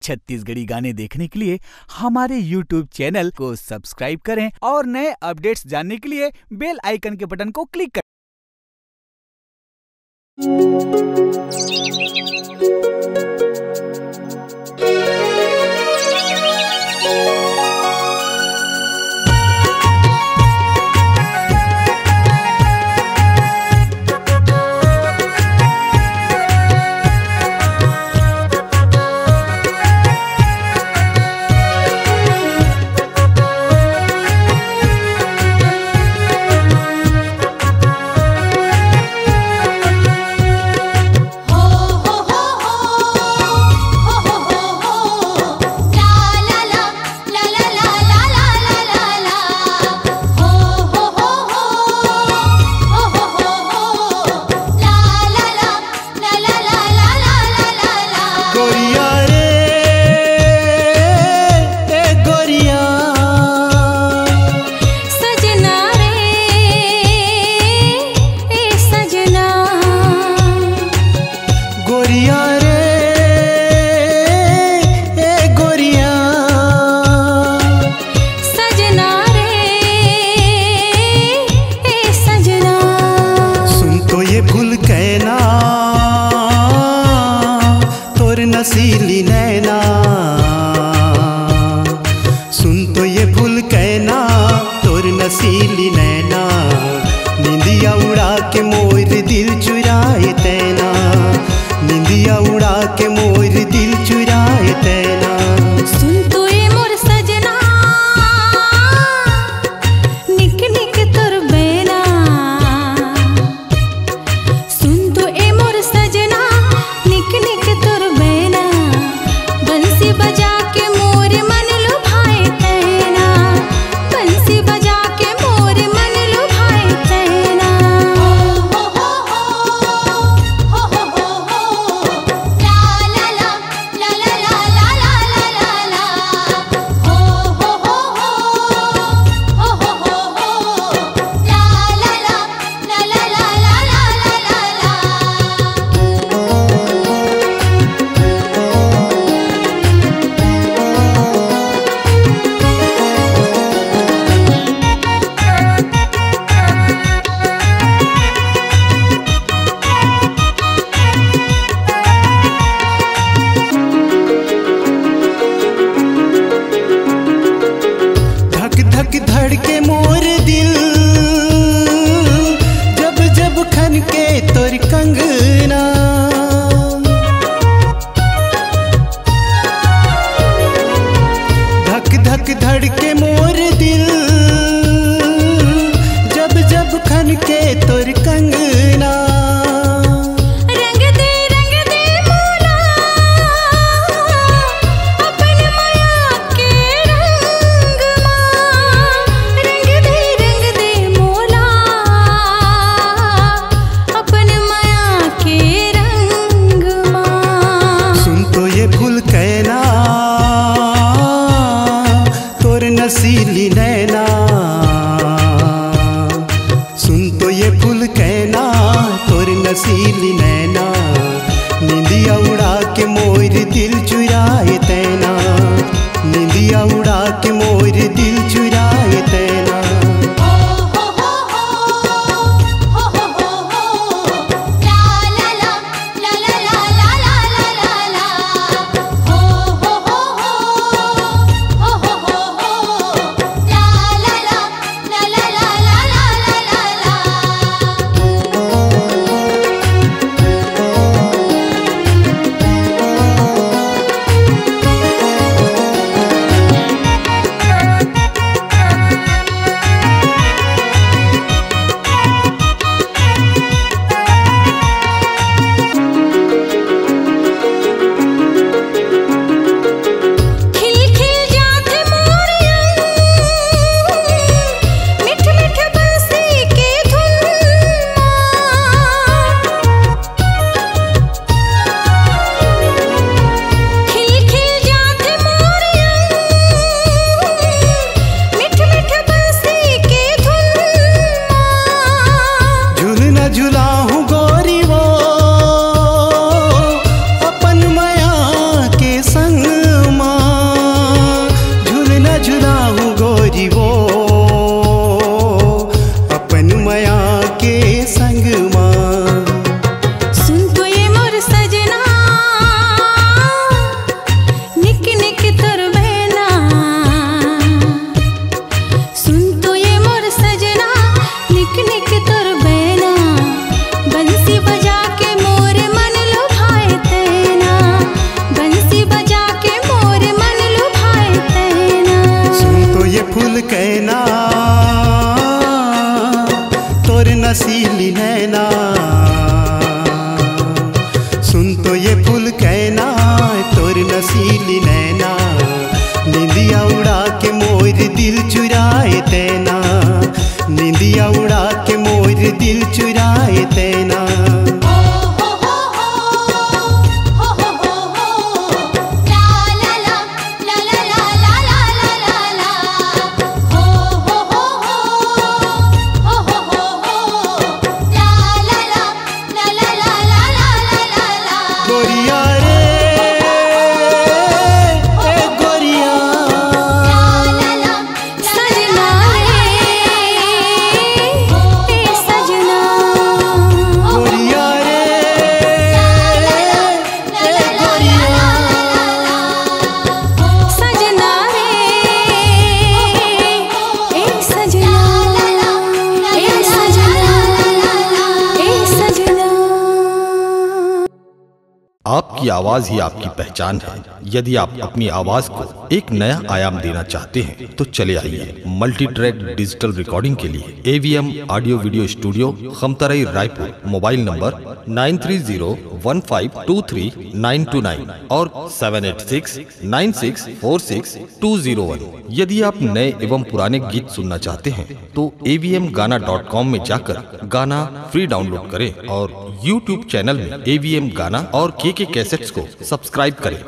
छत्तीसगढ़ी गाने देखने के लिए हमारे YouTube चैनल को सब्सक्राइब करें और नए अपडेट्स जानने के लिए बेल आइकन के बटन को क्लिक करें। नसीली नैना सुन तो ये भूल कहना तोर नसीली नैना निंदिया उड़ा के मोर दिल चुराए तैना निंदिया उड़ा के मोर दिल चुराए तैना सुन तो ये मोर सजना निक निक तोर बैना सुन तो ये मोर सजना निक निक तोर बैना बंसी बजा के मोर मन लुभाए तैना बंसी बजा के मोर मन लुभाए तैना हो हो हो हो हो हो ला ला ला ला भूल कहना तोर नसीली नैना, सुन तो ये भूल कहना तोर नसीली नैना, निंदिया उड़ा के मोर दिल चुराए तैना, निंदिया उड़ा के मोर दिल चुराए तैना। आपकी आवाज ही आपकी पहचान है। यदि आप अपनी आवाज को एक नया आयाम देना चाहते हैं तो चले आइए मल्टी ट्रैक डिजिटल रिकॉर्डिंग के लिए AVM audio video studio, Khamtarai, Raipur. Mobile number 9301523929 और 7869646201। यदि आप नए एवं पुराने गीत सुनना चाहते हैं तो avmgana.com में जाकर गाना फ्री डाउनलोड करें और YouTube चैनल में AVM गाना और KK कैसेट्स को सब्सक्राइब करें।